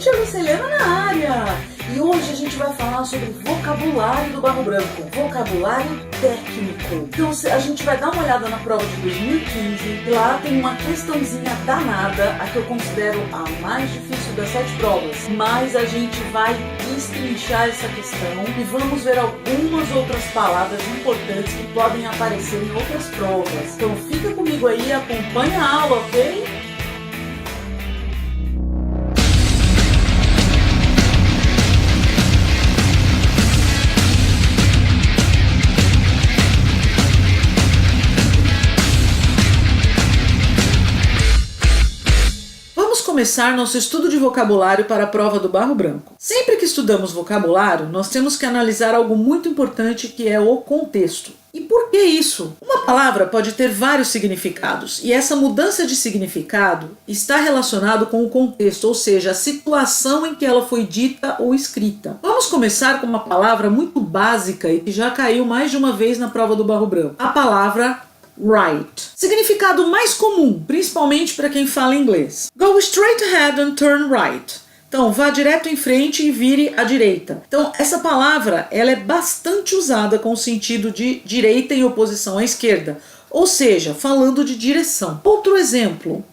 Tia Lucilena na área! E hoje a gente vai falar sobre vocabulário do Barro Branco, vocabulário técnico. Então a gente vai dar uma olhada na prova de 2015 e lá tem uma questãozinha danada, a que eu considero a mais difícil das 7 provas. Mas a gente vai destrinchar essa questão e vamos ver algumas outras palavras importantes que podem aparecer em outras provas. Então fica comigo aí, acompanha a aula, ok? Começar nosso estudo de vocabulário para a prova do Barro Branco. Sempre que estudamos vocabulário, nós temos que analisar algo muito importante, que é o contexto. E por que isso? Uma palavra pode ter vários significados, e essa mudança de significado está relacionado com o contexto, ou seja, a situação em que ela foi dita ou escrita. Vamos começar com uma palavra muito básica e que já caiu mais de uma vez na prova do Barro Branco. A palavra right. Significado mais comum, principalmente para quem fala inglês. Go straight ahead and turn right. Então, vá direto em frente e vire à direita. Então, essa palavra ela é bastante usada com o sentido de direita em oposição à esquerda, ou seja, falando de direção. Outro exemplo.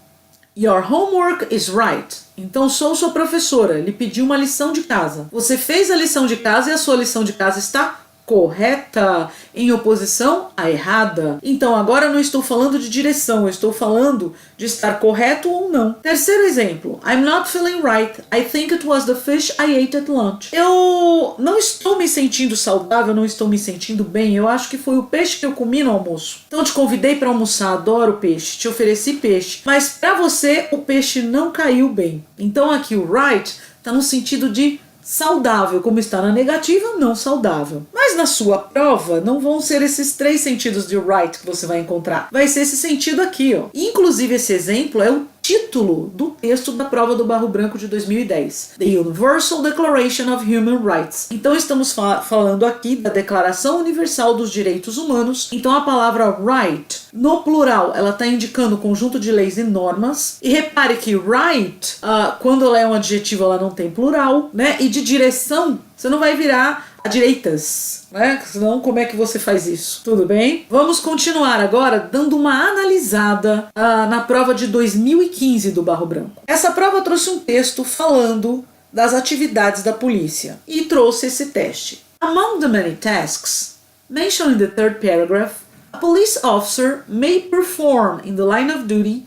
Your homework is right. Então, sou sua professora, lhe pedi uma lição de casa. Você fez a lição de casa e a sua lição de casa está correta em oposição à errada. Então agora eu não estou falando de direção, eu estou falando de estar correto ou não. Terceiro exemplo. I'm not feeling right. I think it was the fish I ate at lunch. Eu não estou me sentindo saudável, não estou me sentindo bem. Eu acho que foi o peixe que eu comi no almoço. Então eu te convidei para almoçar, adoro peixe, te ofereci peixe. Mas para você o peixe não caiu bem. Então aqui o right está no sentido de saudável, como está na negativa, não saudável. Mas na sua prova não vão ser esses 3 sentidos de right que você vai encontrar. Vai ser esse sentido aqui, ó. Inclusive esse exemplo é o título do texto da prova do Barro Branco de 2010. The Universal Declaration of Human Rights. Então estamos falando aqui da Declaração Universal dos Direitos Humanos. Então a palavra right, no plural, ela está indicando o conjunto de leis e normas. E repare que right, quando ela é um adjetivo, ela não tem plural, né? E de direção, você não vai virar a direitas, né? Senão, como é que você faz isso? Tudo bem? Vamos continuar agora dando uma analisada na prova de 2015 do Barro Branco. Essa prova trouxe um texto falando das atividades da polícia e trouxe esse teste. Among the many tasks mentioned in the third paragraph, a police officer may perform in the line of duty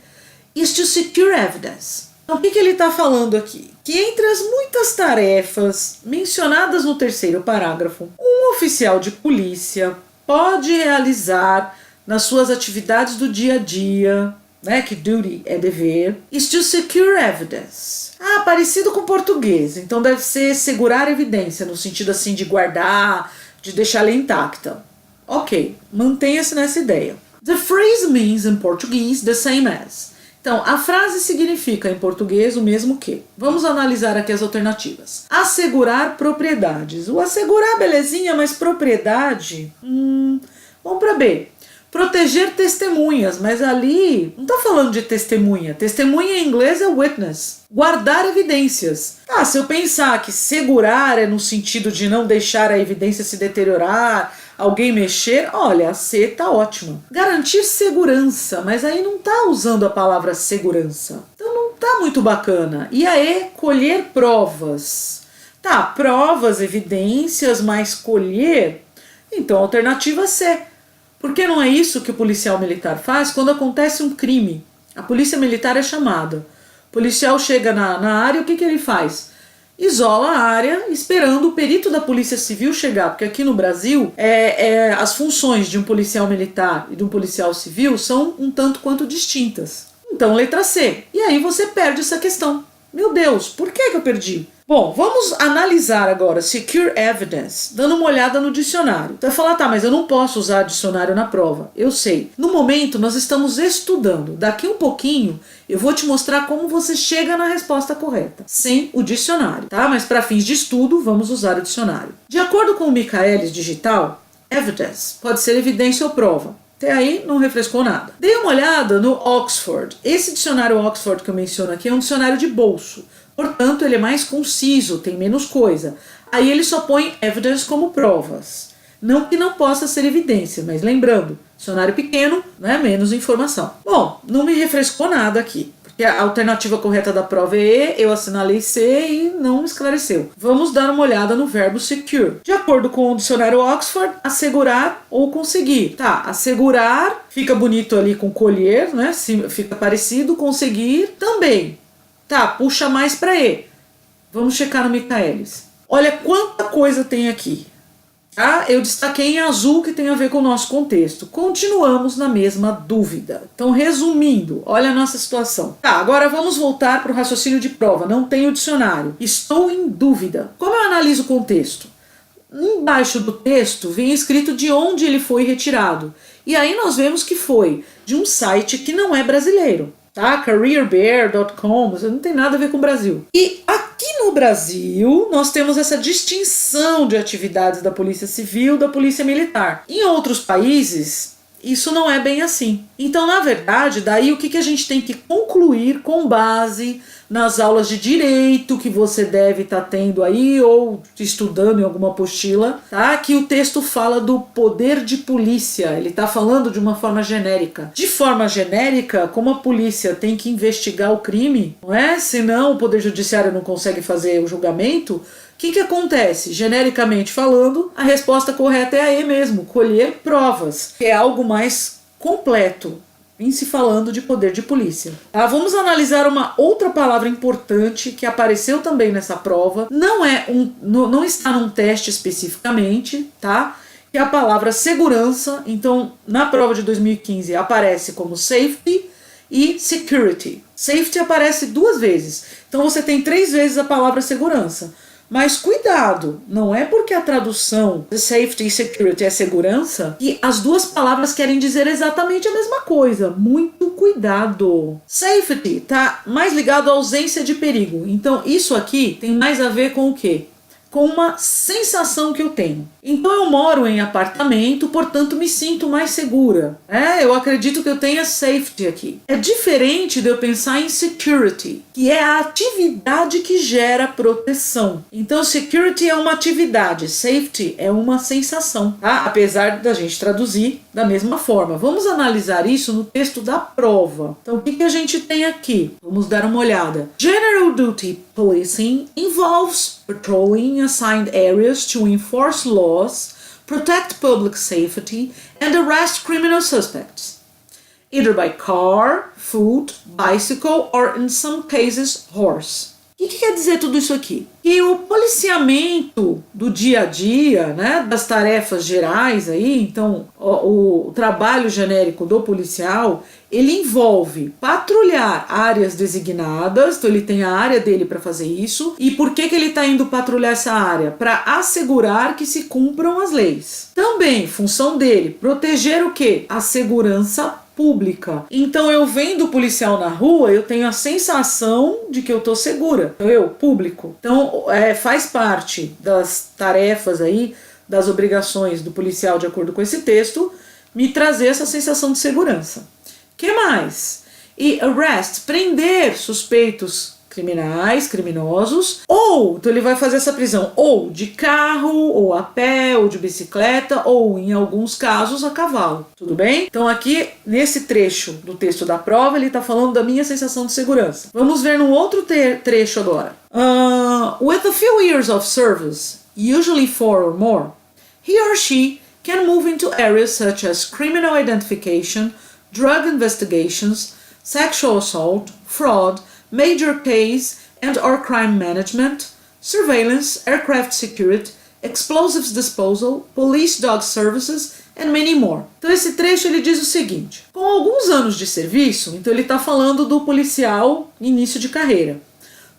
is to secure evidence. Então, o que ele está falando aqui? Que entre as muitas tarefas mencionadas no terceiro parágrafo, um oficial de polícia pode realizar nas suas atividades do dia a dia, né, que duty é dever, is to secure evidence. Parecido com português, então deve ser segurar evidência, no sentido assim de guardar, de deixar ela intacta. Ok, mantenha-se nessa ideia. The phrase means in Portuguese the same as. Então, a frase significa em português o mesmo que. Vamos analisar aqui as alternativas. Assegurar propriedades. O assegurar, belezinha, mas propriedade? Vamos para B. Proteger testemunhas, mas ali não está falando de testemunha. Testemunha em inglês é witness. Guardar evidências. Se eu pensar que segurar é no sentido de não deixar a evidência se deteriorar, alguém mexer, olha, a C tá ótima. Garantir segurança, mas aí não tá usando a palavra segurança. Então não tá muito bacana. E a E, colher provas. Provas, evidências, mas colher. Então, alternativa C. Porque não é isso que o policial militar faz quando acontece um crime. A polícia militar é chamada. O policial chega na área, o que ele faz? Isola a área esperando o perito da polícia civil chegar, porque aqui no Brasil as funções de um policial militar e de um policial civil são um tanto quanto distintas. Então, letra C. E aí você perde essa questão. Meu Deus, por que eu perdi? Bom, vamos analisar agora secure evidence, dando uma olhada no dicionário. Você vai falar, mas eu não posso usar dicionário na prova. Eu sei. No momento, nós estamos estudando. Daqui um pouquinho, eu vou te mostrar como você chega na resposta correta, sem o dicionário, tá? Mas para fins de estudo, vamos usar o dicionário. De acordo com o Michaelis Digital, evidence pode ser evidência ou prova. Até aí não refrescou nada. Dei uma olhada no Oxford. Esse dicionário Oxford que eu menciono aqui é um dicionário de bolso. Portanto, ele é mais conciso, tem menos coisa. Aí ele só põe evidence como provas. Não que não possa ser evidência, mas lembrando, dicionário pequeno, né, menos informação. Bom, não me refrescou nada aqui. Porque a alternativa correta da prova é E, eu assinalei C e não esclareceu. Vamos dar uma olhada no verbo secure. De acordo com o dicionário Oxford, assegurar ou conseguir. Tá, assegurar fica bonito ali com colher, né? Fica parecido, conseguir também. Tá, puxa mais para E. Vamos checar no Michaelis. Olha quanta coisa tem aqui. Tá? Eu destaquei em azul que tem a ver com o nosso contexto. Continuamos na mesma dúvida. Então, resumindo, olha a nossa situação. Tá, agora vamos voltar para o raciocínio de prova. Não tenho dicionário. Estou em dúvida. Como eu analiso o contexto? Embaixo do texto vem escrito de onde ele foi retirado. E aí nós vemos que foi de um site que não é brasileiro. Tá? careerbear.com, não tem nada a ver com o Brasil. E aqui no Brasil, nós temos essa distinção de atividades da Polícia Civil e da Polícia Militar. Em outros países, isso não é bem assim. Então, na verdade, daí o que a gente tem que concluir com base nas aulas de direito que você deve estar tendo aí ou estudando em alguma apostila, tá? Que o texto fala do poder de polícia, ele está falando de uma forma genérica. De forma genérica, como a polícia tem que investigar o crime, não é? Senão o poder judiciário não consegue fazer o julgamento, o que acontece? Genericamente falando, a resposta correta é a E mesmo, colher provas, que é algo mais completo, em se falando de poder de polícia. Tá? Vamos analisar uma outra palavra importante que apareceu também nessa prova. Não está num teste especificamente, tá? Que é a palavra segurança. Então, na prova de 2015 aparece como safety e security. Safety aparece 2 vezes. Então você tem 3 vezes a palavra segurança. Mas cuidado, não é porque a tradução de safety e security é segurança que as duas palavras querem dizer exatamente a mesma coisa. Muito cuidado. Safety está mais ligado à ausência de perigo. Então isso aqui tem mais a ver com o quê? Com uma sensação que eu tenho. Então eu moro em apartamento, portanto me sinto mais segura. Eu acredito que eu tenha safety aqui. É diferente de eu pensar em security, que é a atividade que gera proteção. Então security é uma atividade, safety é uma sensação, tá? Apesar da gente traduzir da mesma forma. Vamos analisar isso no texto da prova. Então o que a gente tem aqui? Vamos dar uma olhada. General duty policing involves patrolling assigned areas to enforce laws, protect public safety, and arrest criminal suspects, either by car, foot, bicycle, or in some cases, horse. O que quer dizer tudo isso aqui? Que o policiamento do dia a dia, né, das tarefas gerais aí, então o trabalho genérico do policial, ele envolve patrulhar áreas designadas, então ele tem a área dele para fazer isso. E por que ele está indo patrulhar essa área? Para assegurar que se cumpram as leis. Também, função dele, proteger o quê? A segurança pública. Então eu vendo o policial na rua, eu tenho a sensação de que eu tô segura. Público. Então faz parte das tarefas aí, das obrigações do policial de acordo com esse texto, me trazer essa sensação de segurança. Que mais? E arrest, prender suspeitos criminais, criminosos, ou, então ele vai fazer essa prisão ou de carro, ou a pé, ou de bicicleta, ou em alguns casos a cavalo, tudo bem? Então aqui, nesse trecho do texto da prova, ele está falando da minha sensação de segurança. Vamos ver num outro trecho agora. With a few years of service, usually 4 or more, he or she can move into areas such as criminal identification, drug investigations, sexual assault, fraud, major case and or crime management, surveillance, aircraft security, explosives disposal, police dog services and many more. Então esse trecho ele diz o seguinte: com alguns anos de serviço, então ele está falando do policial início de carreira,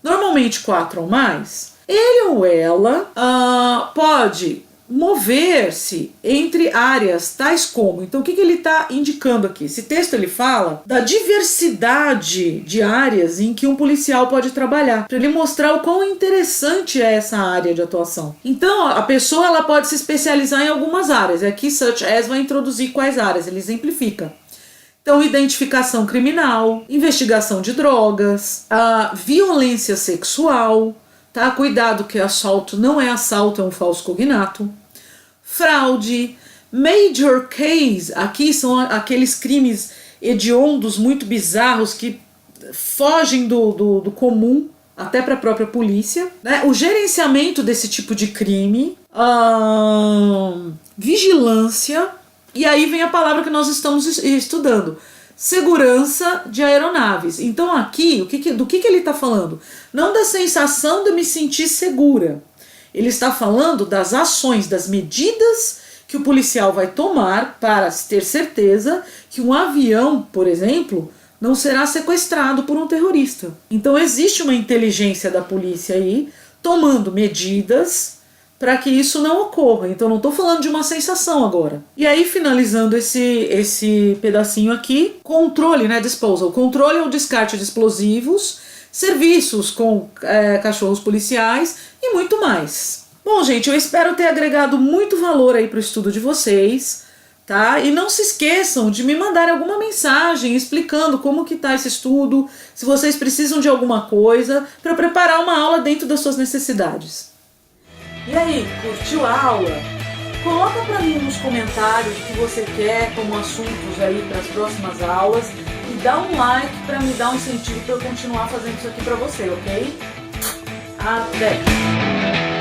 normalmente 4 ou mais, ele ou ela pode mover-se entre áreas tais como. Então o que ele está indicando aqui? Esse texto ele fala da diversidade de áreas em que um policial pode trabalhar, para ele mostrar o quão interessante é essa área de atuação. Então a pessoa ela pode se especializar em algumas áreas, e aqui such as vai introduzir quais áreas, ele exemplifica. Então, identificação criminal, investigação de drogas, a violência sexual, tá? Cuidado que assalto não é assalto, é um falso cognato. Fraude, major case, aqui são aqueles crimes hediondos, muito bizarros, que fogem do comum, até para a própria polícia, né? O gerenciamento desse tipo de crime, vigilância, e aí vem a palavra que nós estamos estudando, segurança de aeronaves. Então aqui, do que ele está falando? Não da sensação de me sentir segura. Ele está falando das ações, das medidas que o policial vai tomar para ter certeza que um avião, por exemplo, não será sequestrado por um terrorista. Então existe uma inteligência da polícia aí tomando medidas para que isso não ocorra. Então não estou falando de uma sensação agora. E aí, finalizando esse pedacinho aqui, controle, né, disposal. Controle ou descarte de explosivos, serviços com cachorros policiais e muito mais. Bom, gente, eu espero ter agregado muito valor aí para o estudo de vocês, tá? E não se esqueçam de me mandar alguma mensagem explicando como que tá esse estudo, se vocês precisam de alguma coisa, para preparar uma aula dentro das suas necessidades. E aí, curtiu a aula? Coloca para mim nos comentários o que você quer como assuntos aí para as próximas aulas e dá um like para me dar um incentivo para eu continuar fazendo isso aqui para você, ok? Até!